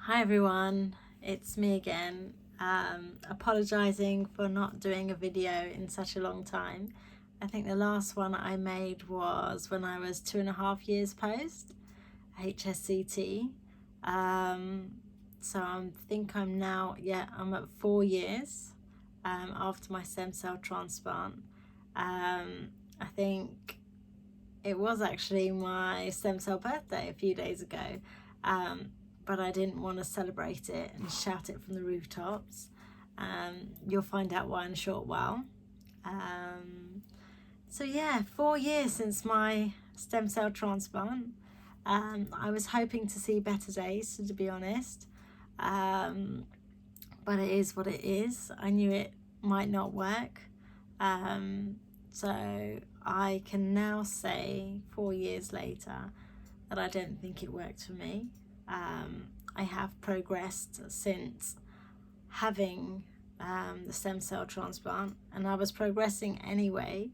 Hi everyone, it's me again. Apologizing for not doing a video in such a long time. I think the last one I made was when I was 2.5 years post HSCT. So I think I'm at 4 years after my stem cell transplant. I think it was actually my stem cell birthday a few days ago. But I didn't want to celebrate it and shout it from the rooftops. You'll find out why in a short while. So yeah, 4 years since my stem cell transplant. I was hoping to see better days, to be honest. But it is what it is. I knew it might not work. So I can now say 4 years later that I don't think it worked for me. I have progressed since having the stem cell transplant, and I was progressing anyway,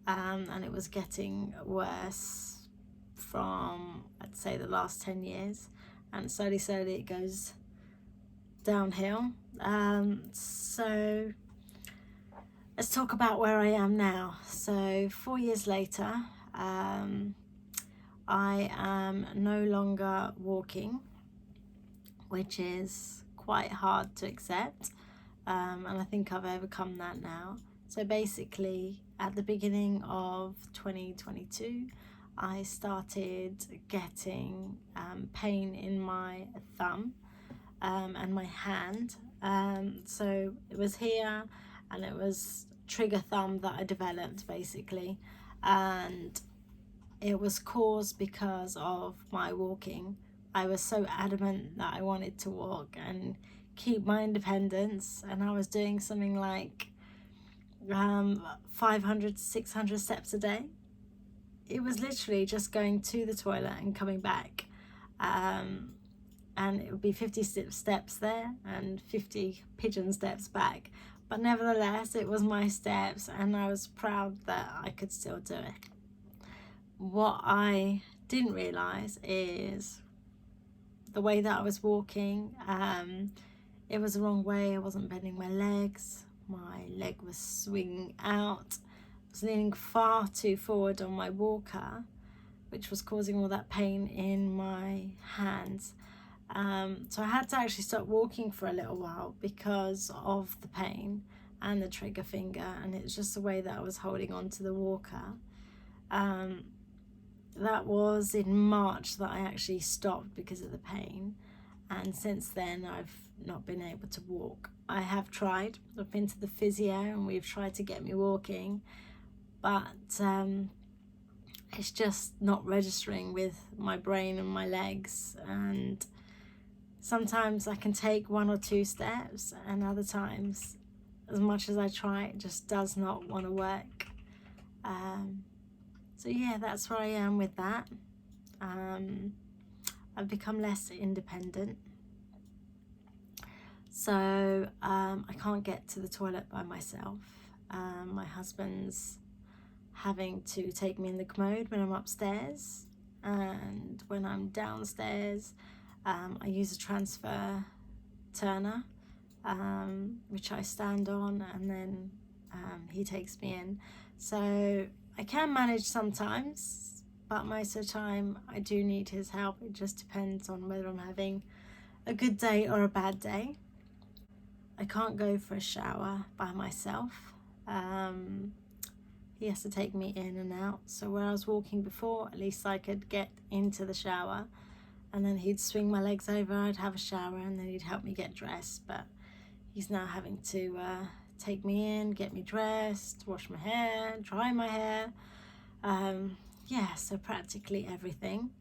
and it was getting worse from, I'd say, the last 10 years, and slowly it goes downhill. So let's talk about where I am now. So 4 years later, I am no longer walking, which is quite hard to accept, and I think I've overcome that now. So basically, at the beginning of 2022, I started getting pain in my thumb and my hand. So it was here, and it was trigger thumb that I developed basically, and it was caused because of my walking. I was so adamant that I wanted to walk and keep my independence, and I was doing something like 500 to 600 steps a day. It was literally just going to the toilet and coming back, and it would be 50 steps there and 50 pigeon steps back, but nevertheless it was my steps, and I was proud that I could still do it. What I didn't realize is the way that I was walking. It was the wrong way. I wasn't bending my legs. My leg was swinging out. I was leaning far too forward on my walker, which was causing all that pain in my hands. So I had to actually stop walking for a little while because of the pain and the trigger finger, and it's just the way that I was holding on to the walker. That was in March that I actually stopped because of the pain, and since then I've not been able to walk. I have tried. I've been to the physio and we've tried to get me walking, but it's just not registering with my brain and my legs, and sometimes I can take 1 or 2 steps, and other times, as much as I try, it just does not want to work. So yeah, that's where I am with that. I've become less independent. So I can't get to the toilet by myself. My husband's having to take me in the commode when I'm upstairs, and when I'm downstairs, I use a transfer turner, which I stand on, and then he takes me in. So I can manage sometimes, but most of the time I do need his help. It just depends on whether I'm having a good day or a bad day. I can't go for a shower by myself. He has to take me in and out. So where I was walking before, at least I could get into the shower, and then he'd swing my legs over, I'd have a shower, and then he'd help me get dressed. But he's now having to take me in, get me dressed, wash my hair, dry my hair. Yeah, so practically everything.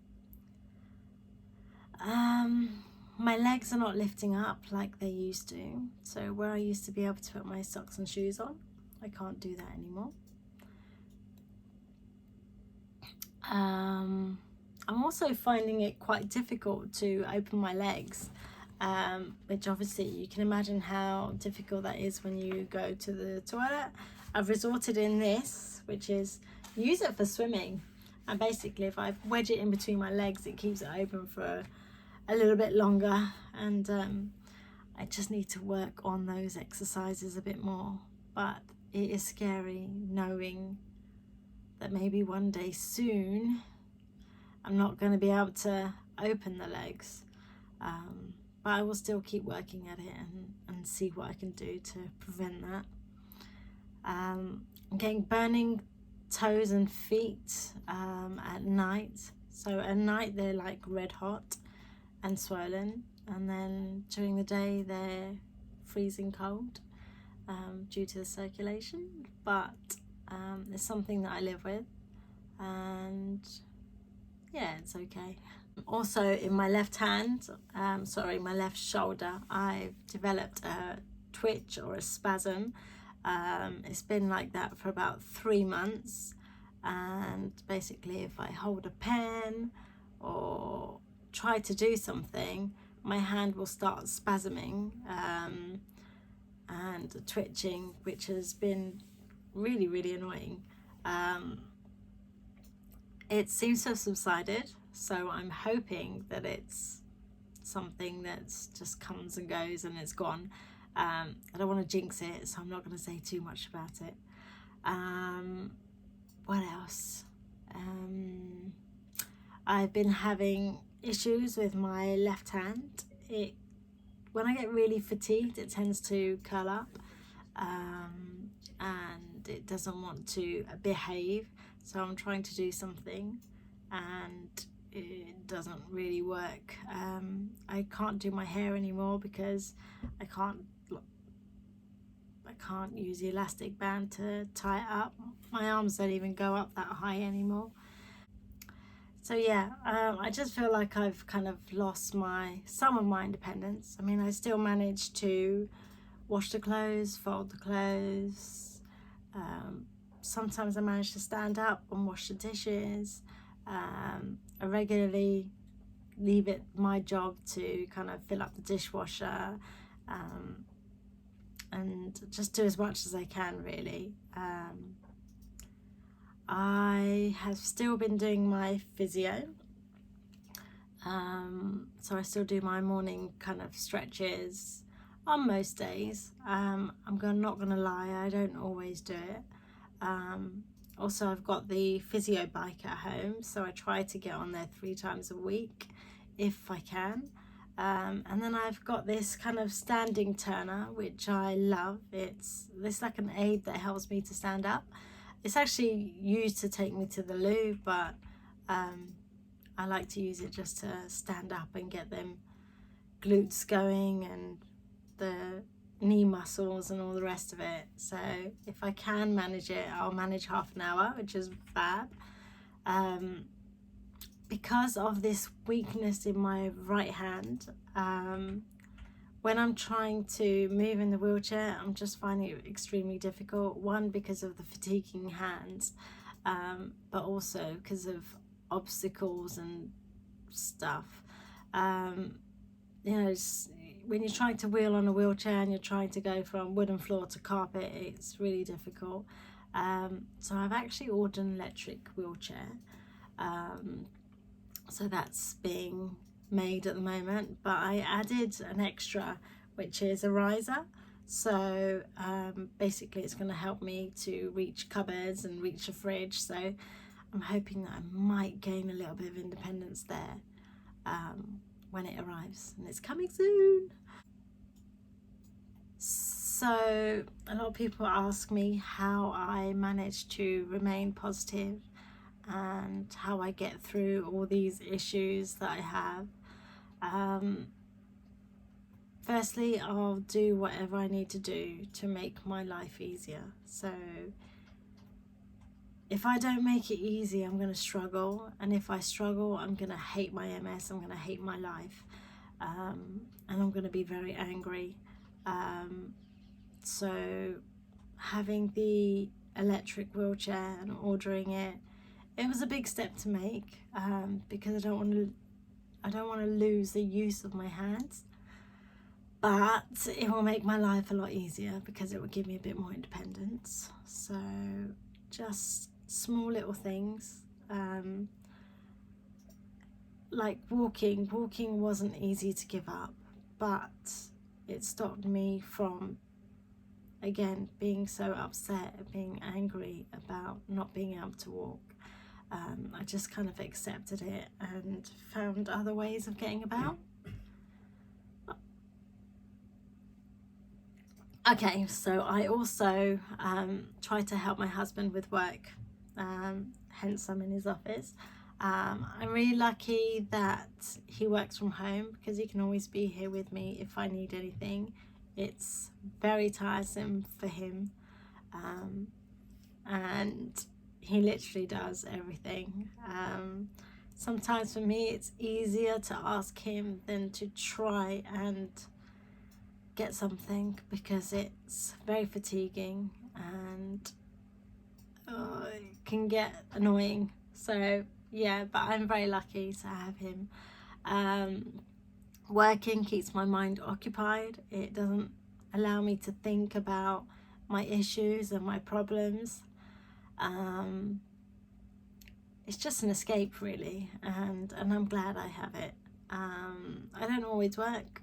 My legs are not lifting up like they used to. So where I used to be able to put my socks and shoes on, I can't do that anymore. I'm also finding it quite difficult to open my legs, which obviously you can imagine how difficult that is when you go to the toilet. I've resorted in this, which is use it for swimming, and basically if I wedge it in between my legs, it keeps it open for a little bit longer, and I just need to work on those exercises a bit more. But it is scary knowing that maybe one day soon I'm not going to be able to open the legs. But I will still keep working at it and see what I can do to prevent that. I'm getting burning toes and feet at night. So at night they're like red hot and swollen, and then during the day they're freezing cold due to the circulation. But it's something that I live with, and yeah, it's okay. Also in my left hand, my left shoulder, I've developed a twitch or a spasm. It's been like that for about 3 months, and basically if I hold a pen or try to do something, my hand will start spasming and twitching, which has been really, really annoying. It seems to have subsided, so I'm hoping that it's something that's just comes and goes and it's gone. I don't want to jinx it, so I'm not going to say too much about it. What else? I've been having issues with my left hand. When I get really fatigued, it tends to curl up, and it doesn't want to behave. So I'm trying to do something, and it doesn't really work. I can't do my hair anymore because I can't use the elastic band to tie it up. My arms don't even go up that high anymore. So yeah, I just feel like I've kind of lost some of my independence. I mean, I still manage to wash the clothes, fold the clothes. Sometimes I manage to stand up and wash the dishes. I regularly leave it my job to kind of fill up the dishwasher, and just do as much as I can, really. I have still been doing my physio, so I still do my morning kind of stretches on most days. Not gonna lie, I don't always do it. Also, I've got the physio bike at home, so I try to get on there 3 times a week if I can. And then I've got this kind of standing turner, which I love. It's like an aid that helps me to stand up. It's actually used to take me to the loo, but I like to use it just to stand up and get them glutes going and the knee muscles and all the rest of it. So if I can manage it, I'll manage half an hour, which is fab. Because of this weakness in my right hand, when I'm trying to move in the wheelchair, I'm just finding it extremely difficult. One, because of the fatiguing hands, but also because of obstacles and stuff. When you're trying to wheel on a wheelchair and you're trying to go from wooden floor to carpet, it's really difficult. So I've actually ordered an electric wheelchair. So that's being made at the moment, but I added an extra, which is a riser. So basically it's going to help me to reach cupboards and reach a fridge. So I'm hoping that I might gain a little bit of independence there when it arrives, and it's coming soon. So a lot of people ask me how I manage to remain positive and how I get through all these issues that I have. Firstly, I'll do whatever I need to do to make my life easier. So if I don't make it easy, I'm going to struggle. And if I struggle, I'm going to hate my MS. I'm going to hate my life. And I'm going to be very angry. So having the electric wheelchair and ordering it, it was a big step to make, because I don't want to lose the use of my hands. But it will make my life a lot easier because it will give me a bit more independence. So just small little things, like walking wasn't easy to give up, but it stopped me from, again, being so upset, being angry about not being able to walk. I just kind of accepted it and found other ways of getting about. Okay, so I also try to help my husband with work, hence I'm in his office. I'm really lucky that he works from home because he can always be here with me if I need anything. It's very tiresome for him, and he literally does everything. Sometimes for me it's easier to ask him than to try and get something because it's very fatiguing and it can get annoying. So yeah, but I'm very lucky to have him. Working keeps my mind occupied. It doesn't allow me to think about my issues and my problems. It's just an escape really, and I'm glad I have it. I don't always work.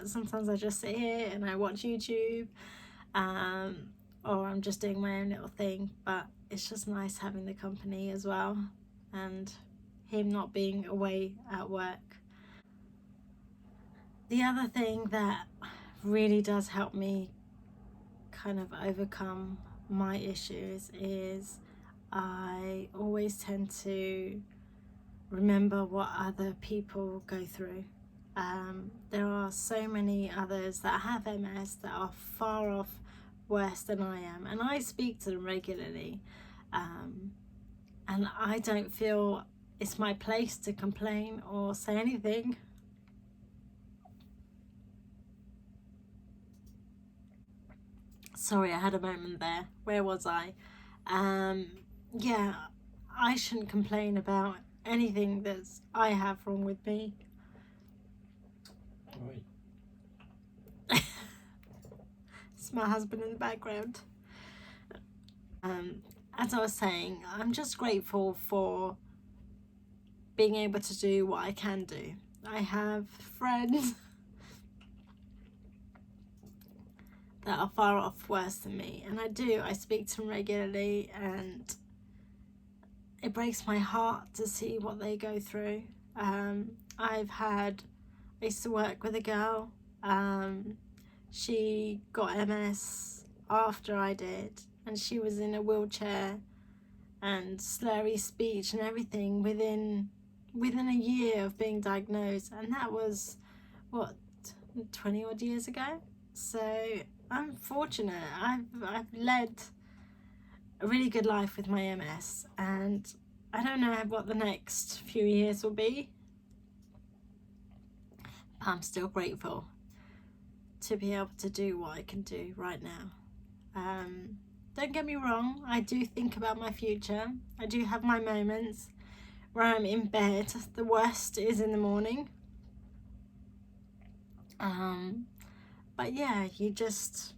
Sometimes I just sit here and I watch YouTube, or I'm just doing my own little thing, but it's just nice having the company as well and him not being away at work. The other thing that really does help me kind of overcome my issues is I always tend to remember what other people go through. There are so many others that have MS that are far off worse than I am, and I speak to them regularly, and I don't feel it's my place to complain or say anything. Sorry, I had a moment there. Where was I? Yeah, I shouldn't complain about anything that I have wrong with me. It's my husband in the background. As I was saying, I'm just grateful for being able to do what I can do. I have friends that are far off worse than me, and I speak to them regularly, and it breaks my heart to see what they go through. I used to work with a girl, she got MS after I did, and she was in a wheelchair and slurry speech and everything within a year of being diagnosed, and that was what, 20 odd years ago. So I'm fortunate. I've led a really good life with my MS, and I don't know what the next few years will be, but I'm still grateful to be able to do what I can do right now. Don't get me wrong, I do think about my future. I do have my moments where I'm in bed. The worst is in the morning. But yeah, you just,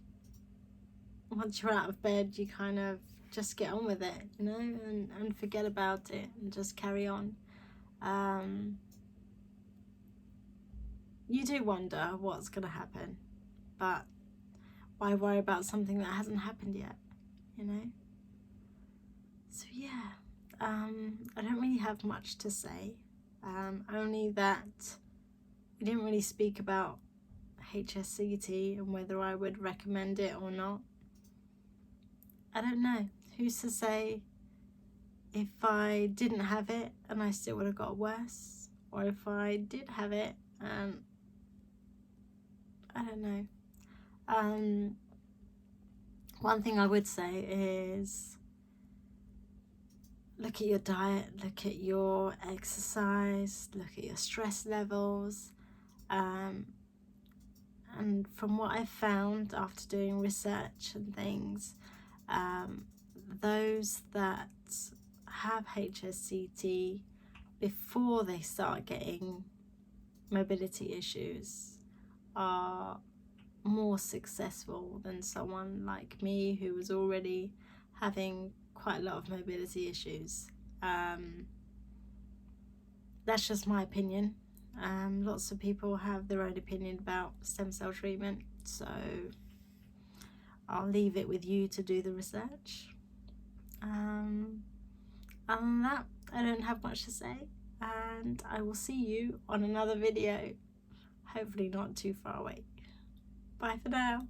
once you're out of bed, you kind of just get on with it, you know, and forget about it and just carry on. You do wonder what's going to happen, but why worry about something that hasn't happened yet, you know? So yeah, I don't really have much to say, only that we didn't really speak about HSCT and whether I would recommend it or not. I don't know. Who's to say if I didn't have it and I still would have got worse, or if I did have it and I don't know. One thing I would say is look at your diet, look at your exercise, look at your stress levels. And from what I've found after doing research and things, those that have HSCT before they start getting mobility issues are more successful than someone like me who was already having quite a lot of mobility issues. that's just my opinion. Lots of people have their own opinion about stem cell treatment, so I'll leave it with you to do the research. Other than that, I don't have much to say, and I will see you on another video, hopefully not too far away. Bye for now.